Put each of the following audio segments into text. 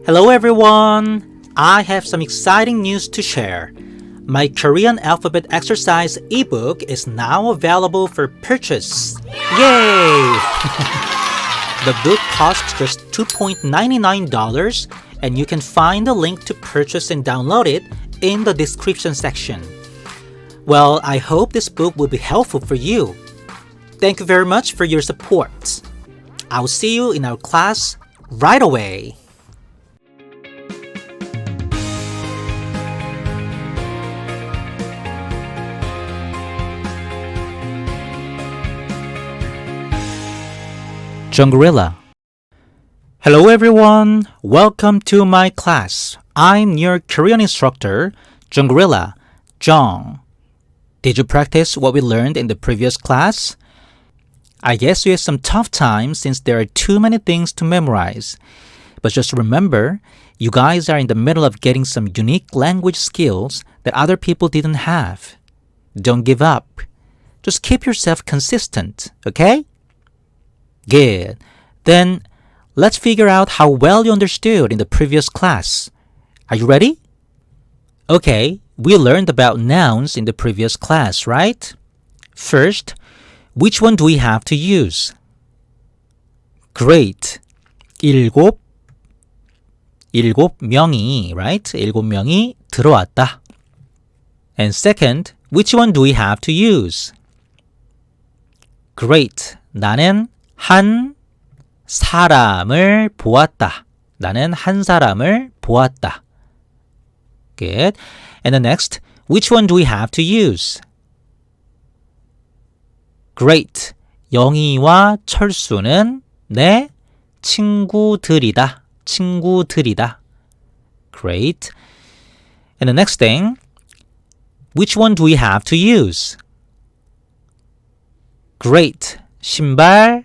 Hello everyone! I have some exciting news to share. My Korean alphabet exercise ebook is now available for purchase. Yay! The book costs just $2.99 and you can find the link to purchase and download it in the description section. Well, I hope this book will be helpful for you. Thank you very much for your support. I'll see you in our class right away. Jungorilla. Hello everyone! Welcome to my class. I'm your Korean instructor, Jungorilla, Jung. Did you practice what we learned in the previous class? I guess you had some tough times since there are too many things to memorize. But just remember, you guys are in the middle of getting some unique language skills that other people didn't have. Don't give up. Just keep yourself consistent, okay? Good. Then, let's figure out how well you understood in the previous class. Are you ready? Okay, we learned about nouns in the previous class, right? First, which one do we have to use? Great. 일곱 명이, right? 일곱 명이 들어왔다. And second, which one do we have to use? Great. 나는 한 사람을 보았다. 나는 한 사람을 보았다. Good. And the next, which one do we have to use? Great. 영희와 철수는 내 친구들이다. 친구들이다. Great. And the next thing, which one do we have to use? Great. 신발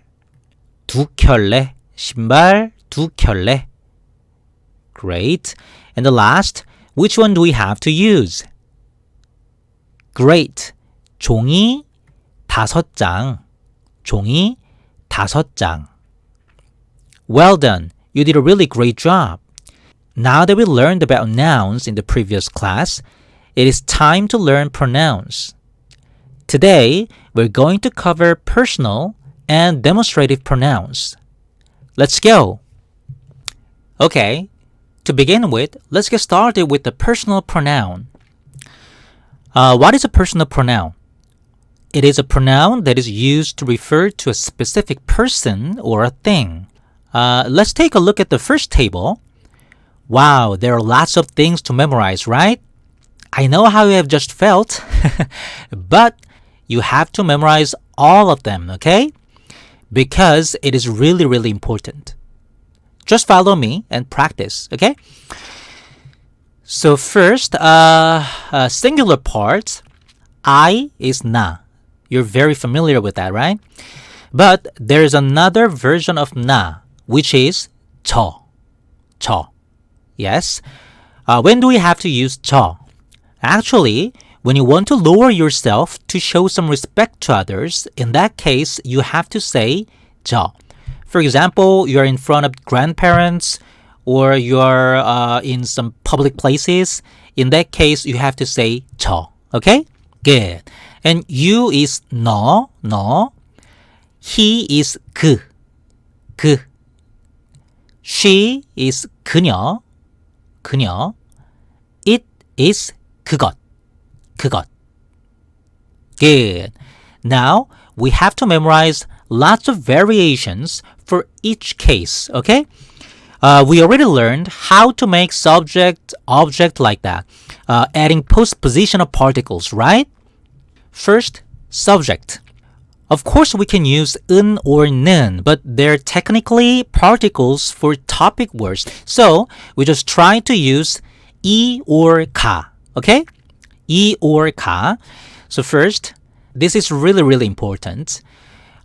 두 켤레. 신발 두 켤레. Great. And the last, which one do we have to use? Great. 종이 5장. 종이 5장. Well done. You did a really great job. Now that we learned about nouns in the previous class, it is time to learn pronouns. Today, we're going to cover personal and demonstrative pronouns. Let's go! Okay, to begin with, let's get started with the personal pronoun. What is a personal pronoun? It is a pronoun that is used to refer to a specific person or a thing. Let's take a look at the first table. Wow, there are lots of things to memorize, right? I know how you have just felt, but you have to memorize all of them, okay? Because it is really, really important. Just follow me and practice, okay? So first, singular parts, I is na. You're very familiar with that, right? But there's another version of na, which is 저. 저. Yes? When do we have to use 저? Actually, when you want to lower yourself to show some respect to others, in that case, you have to say 저. For example, you're in front of grandparents or you're in some public places. In that case, you have to say 저. Okay? Good. And you is 너. He is 그. She is 그녀. It is 그것. Good. Now, we have to memorize lots of variations for each case, okay? We already learned how to make subject, object like that, adding postpositional particles, right? First, subject. Of course, we can use 은 or 는, but they're technically particles for topic words. So, we just try to use 이 or 가, okay? 이 or 가. So first, this is really, really important.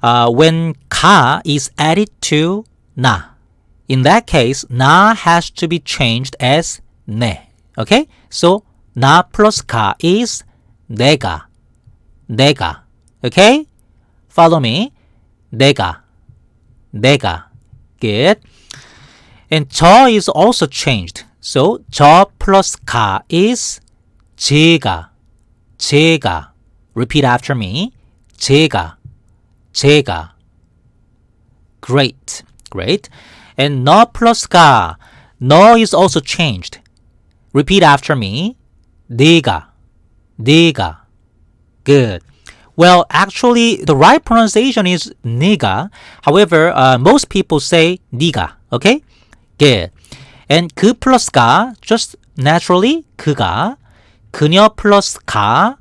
When 가 is added to 나, in that case, 나 has to be changed as 네, okay? So, 나 plus 가 is 내가, okay? Follow me. 내가. Good. And 저 is also changed. So 저 plus 가 is 제가. 제가. Repeat after me. 제가. 제가. Great. Great. And 너 plus 가. 너 is also changed. Repeat after me. 네가. 네가. Good. Well, actually, the right pronunciation is 네가. However, most people say 네가. Okay? Good. And 그 plus 가, just naturally, 그가. 그녀 plus 가,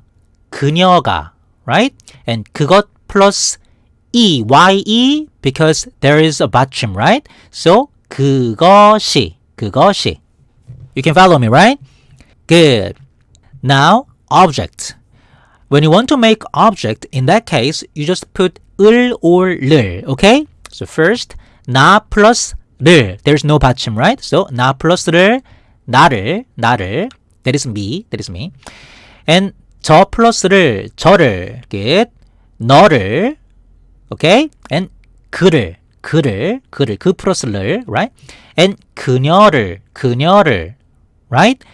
그녀가. Right? And 그것 plus ye, because there is a 받침, right? So, 그것이, 그것이. You can follow me, right? Good. Now, object. When you want to make object, in that case, you just put 을 or 를, okay? So first, 나 plus 를. There's no 받침, right? So, 나 plus 를, 나를. That is me. And 저 플러스를, 저를. Good. 너를. Okay? And 그를. 그 플러스를. Right? And 그녀를. Right?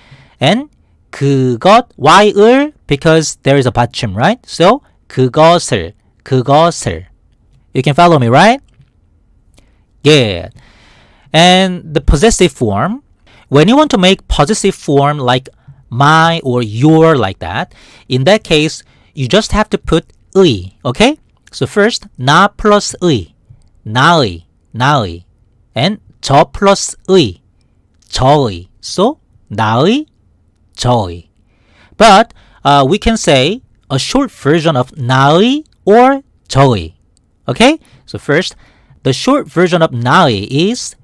And 그것, y을, because there is a 받침, right? So, 그것을. You can follow me, right? Good. And the possessive form, when you want to make possessive form like my or your like that, in that case, you just have to put 의, okay? So first, 나 plus 의, 나의. And 저 plus 의, 저의. So, 나의, 저의. But we can say a short version of 나의 or 저의. Okay? So first, the short version of 나의 is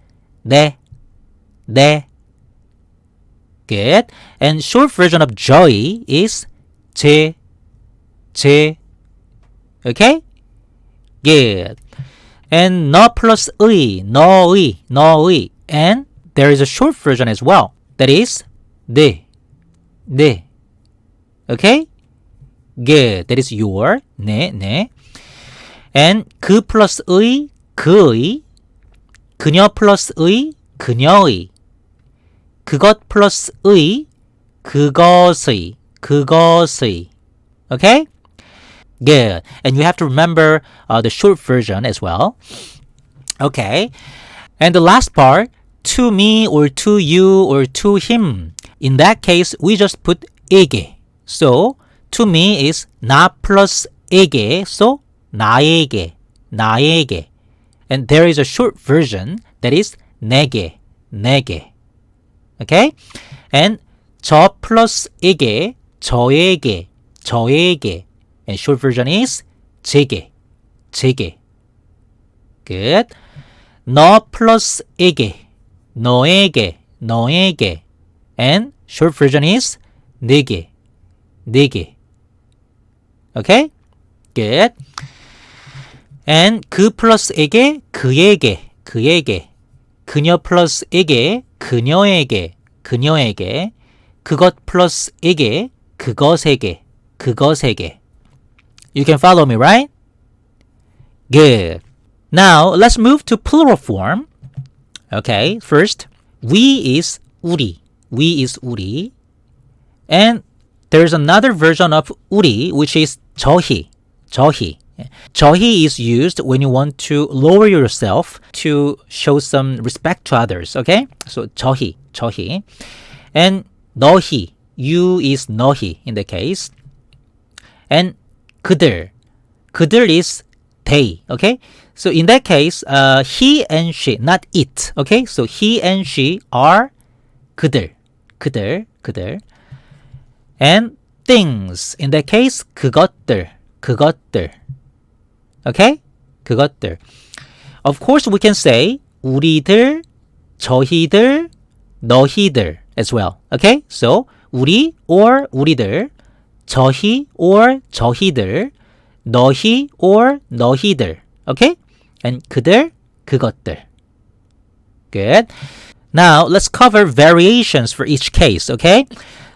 내. Good. And short version of 저의 is 제. Okay? Good. And 너 plus 의, 너의. And there is a short version as well. That is 네. Okay? Good. That is your. 네. And 그 plus 의, 그의. 그녀 plus 의, 그녀의. 그것 plus 의, 그것의. Okay? Good. And you have to remember the short version as well. Okay. And the last part, to me or to you or to him. In that case, we just put 에게. So, to me is 나 plus 에게. So, 나에게. And there is a short version that is 내게. Okay? And 저 plus 에게, 저에게. And short version is 제게. Good. 너 plus 에게, 너에게. And short version is 네게. Okay? Good. And 그 plus 에게, 그에게. 그녀 plus 에게, 그녀에게. 그것 plus 에게, 그것에게. You can follow me, right? Good. Now, let's move to plural form. Okay, first, we is 우리. And there's another version of 우리, which is 저희. 저희 is used when you want to lower yourself to show some respect to others, okay? So 저희. And 너희, you is 너희 in the case. And 그들 is they, okay? So in that case, he and she, not it, okay? So he and she are 그들. And things, in that case, 그것들. Okay? 그것들. Of course, we can say 우리들, 저희들, 너희들 as well. Okay? So, 우리 or 우리들, 저희 or 저희들, 너희 or 너희들. Okay? And 그들, 그것들. Good. Now, let's cover variations for each case. Okay?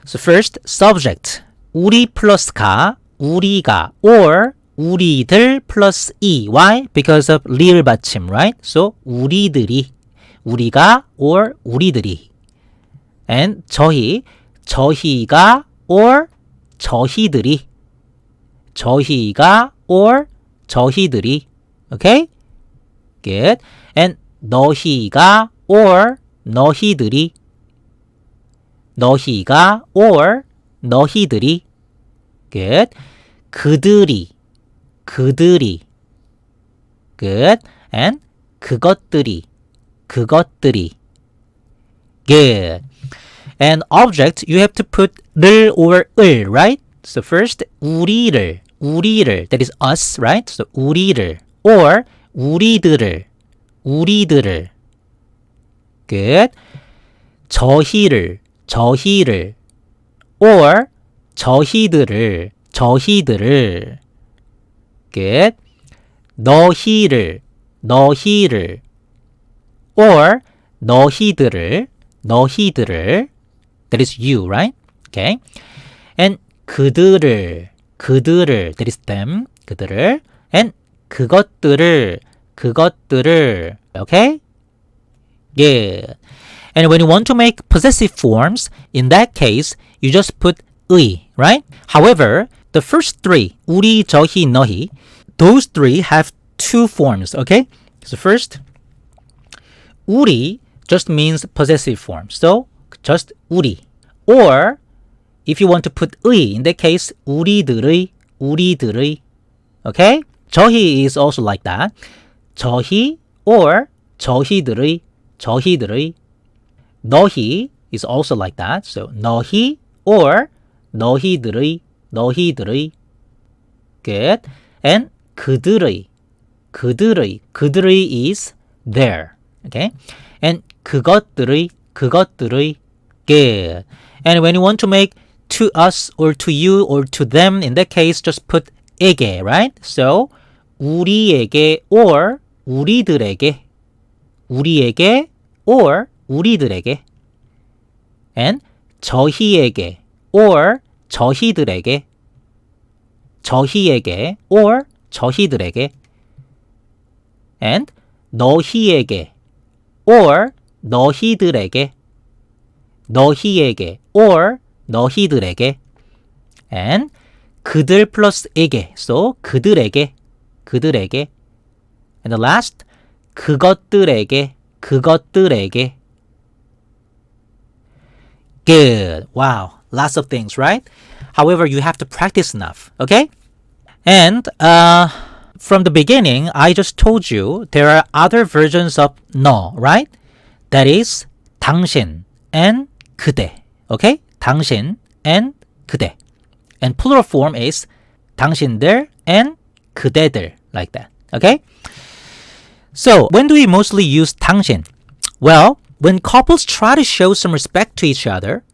So first, subject. 우리 plus 가, 우리가, or 우리들 plus e. Why? Because of 리을 받침, right? So, 우리들이 우리가 or 우리들이. And 저희, 저희가 or 저희들이. 저희가 or 저희들이. Okay? Good. And 너희가 or 너희들이. 너희가 or 너희들이. Good. 그들이. 그들이. Good. And 그것들이. 그것들이. Good. And object, you have to put 를 or 을, right? So first, 우리를, 우리를, that is us, right? So 우리를, or 우리들을, 우리들을. Good. 저희를, 저희를, or 저희들을, 저희들을. Good. 너희를, 너희를, or 너희들을, 너희들을. That is you, right? Okay. And 그들을, 그들을, that is them, 그들을. And 그것들을, 그것들을. Okay? Good. And when you want to make possessive forms, in that case, you just put 의, right? However, the first three, 우리, 저희, 너희, those three have two forms, okay? So first, 우리 just means possessive form. So, just 우리. Or, if you want to put 의, in that case, 우리들의, 우리들의. Okay? 저희 is also like that. 저희 or 저희들의, 저희들의. 너희 is also like that. So, 너희 or 너희들의, 너희들의. Good. And 그들의, 그들의, 그들의 is there. Okay? And 그것들의, 그것들의. Good. And when you want to make to us or to you or to them, in that case, just put 에게, right? So, 우리에게 or 우리들에게, 우리에게 or 우리들에게. And 저희에게 or 저희들에게, 저희에게 or 저희들에게. And 너희에게 or 너희들에게, 너희에게 or 너희들에게. And 그들 플러스 에게, so 그들에게, 그들에게. And the last, 그것들에게, 그것들에게. Good. Wow. Lots of things, right? However, you have to practice enough, okay? And from the beginning, I just told you there are other versions of 너, right? That is 당신 and 그대, okay? 당신 and 그대. And plural form is 당신들 and 그대들, like that, okay? So, when do we mostly use 당신? Well, when couples try to show some respect to each other,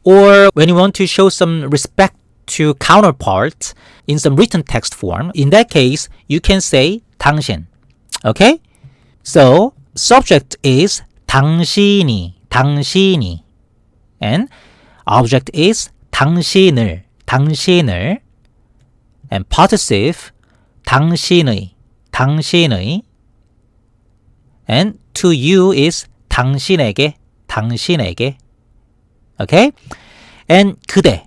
or when you want to show some respect to counterparts in some written text form, in that case, you can say 당신. Okay? So, subject is 당신이, 당신이. And object is 당신을, 당신을. And possessive, 당신의, 당신의. And to you is 당신에게, 당신에게. Okay? And 그대.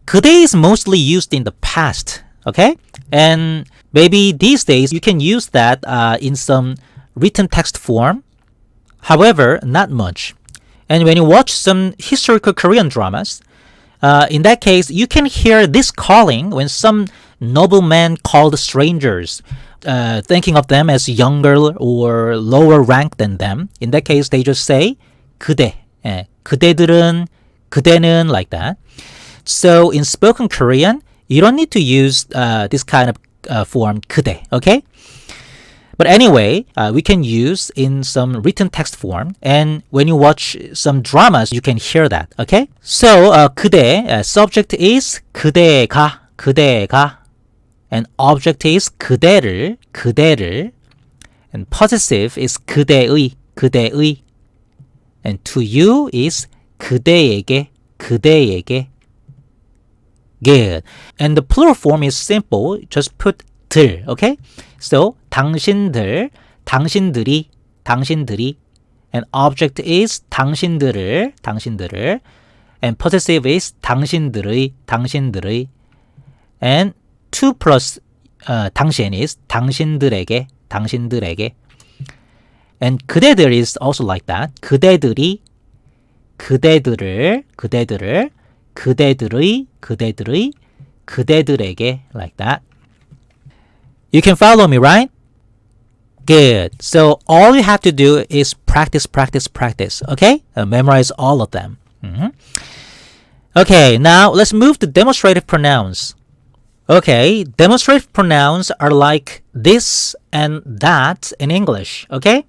그대 is mostly used in the past. Okay? And maybe these days you can use that in some written text form. However, not much. And when you watch some historical Korean dramas, in that case, you can hear this calling when some noblemen called strangers, thinking of them as younger or lower rank than them. In that case, they just say 그대. 그대들은, 그대는, like that. So in spoken Korean, you don't need to use this kind of form 그대, okay? But anyway, we can use in some written text form, and when you watch some dramas, you can hear that, okay? So 그대, subject is 그대가, 그대가, and object is 그대를, 그대를, and possessive is 그대의, 그대의, and to you is 그대에게, 그대에게. Good. And the plural form is simple. Just put 들, okay? So, 당신들, 당신들이, 당신들이. and object is 당신들을, and possessive is 당신들의, and to plus 당신 is 당신들에게, and 그대들 is also like that. 그대들이, 그대들의, 그대들에게, like that. You can follow me, right? Good. So all you have to do is practice, okay? Memorize all of them. Okay, now let's move to demonstrative pronouns. Okay, demonstrative pronouns are like this and that in English, okay?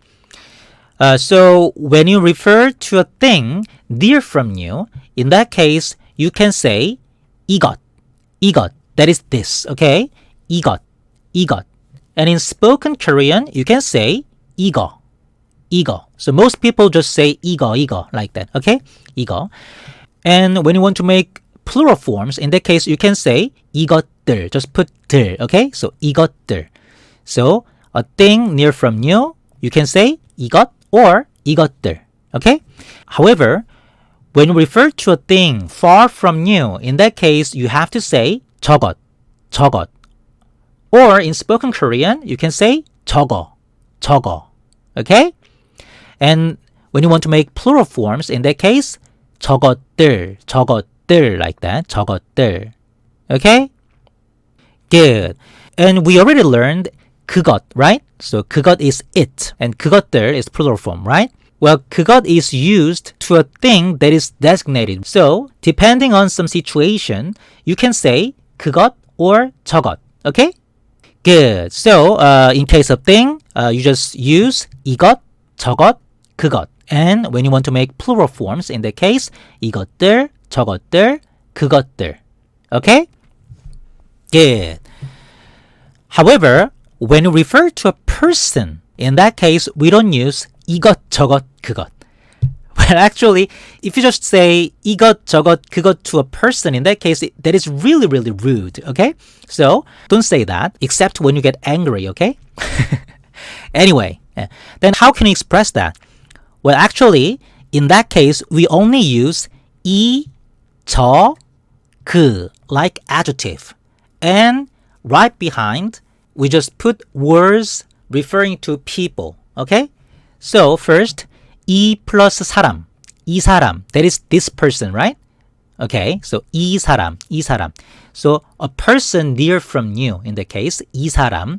So when you refer to a thing near from you, in that case, you can say 이것, that is this, okay? 이것. And in spoken Korean, you can say 이거. So most people just say 이거, like that, okay? 이거. And when you want to make plural forms, in that case, you can say 이것들. Just put 들, okay? So 이것들. So a thing near from you, you can say 이것 or 이것들, okay? However, when you refer to a thing far from you, in that case, you have to say 저것. Or in spoken Korean, you can say 저거. Okay? And when you want to make plural forms, in that case, 저것들, like that. 저것들. Okay? Good. And we already learned 그것, right? So 그것 is it, and 그것들 is plural form, right? Well, 그것 is used to a thing that is designated. So, depending on some situation, you can say 그것 or 저것. Okay? Good. So, in case of thing, you just use 이것, 저것, 그것. And when you want to make plural forms, in that case, 이것들, 저것들, 그것들. Okay? Good. However, when you refer to a person, in that case, we don't use 이것, 저것, 그것. Well, actually, if you just say 이것, 저것, 그것 to a person, in that case, that is really, really rude, okay? So, don't say that, except when you get angry, okay? Anyway, then how can you express that? Well, actually, in that case, we only use 이, 저, 그, like adjective. And right behind, we just put words referring to people, okay? So, first, 이 plus 사람, 이 사람, that is this person, right? Okay, so 이 사람. So a person near from you, in the case, 이 사람.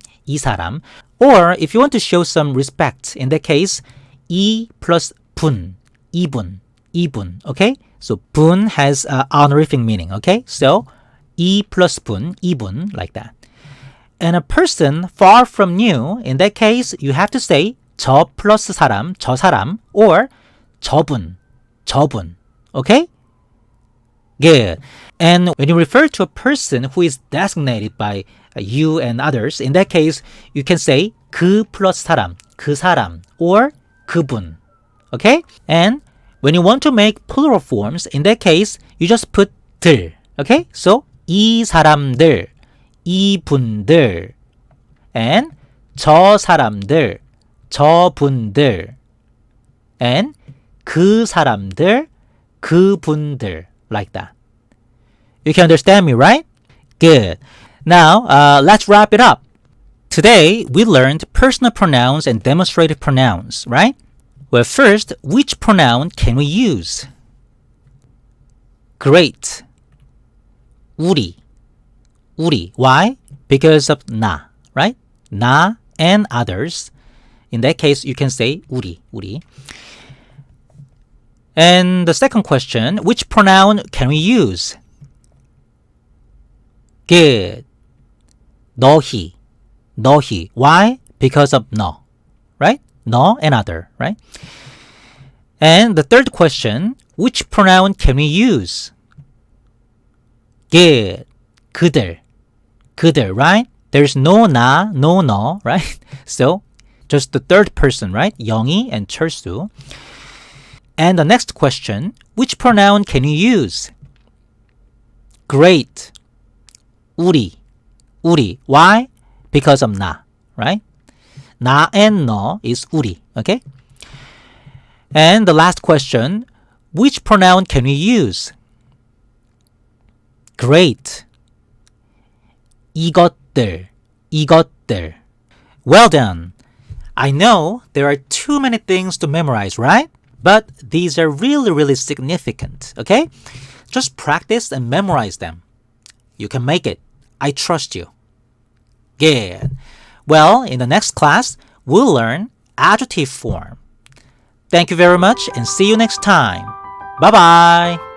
Or if you want to show some respect, in that case, 이 plus 분, 이분, okay? So 분 has honorific meaning, okay? So 이 plus 분, 이분, like that. And a person far from you, in that case, you have to say 저 플러스 사람, 저 사람, or 저분, okay? Good. And when you refer to a person who is designated by you and others, in that case, you can say 그 플러스 사람, 그 사람, or 그분, okay? And when you want to make plural forms, in that case, you just put 들, okay? So 이 사람들, 이분들, and 저 사람들, 저분들, and 그 사람들, 그분들, like that. You can understand me, right? Good. Now, let's wrap it up. Today, we learned personal pronouns and demonstrative pronouns, right? Well, first, which pronoun can we use? Great. 우리. Why? Because of 나, right? 나 and others. In that case, you can say 우리. And the second question, which pronoun can we use? Good. 너희. Why? Because of 너, right? 너 and other, right? And the third question, which pronoun can we use? Good. 그들, right? There's no 나, no 너, right? So, just the third person, right? 영희 and 철수. And the next question, which pronoun can you use? Great. 우리. Why? Because of 나, right? 나 and 너 is 우리, okay? And the last question, which pronoun can we use? Great. 이것들, 이것들. Well done. I know there are too many things to memorize, right? But these are really significant, okay? Just practice and memorize them. You can make it. I trust you. Good. Well, in the next class, we'll learn adjective form. Thank you very much and see you next time. Bye-bye.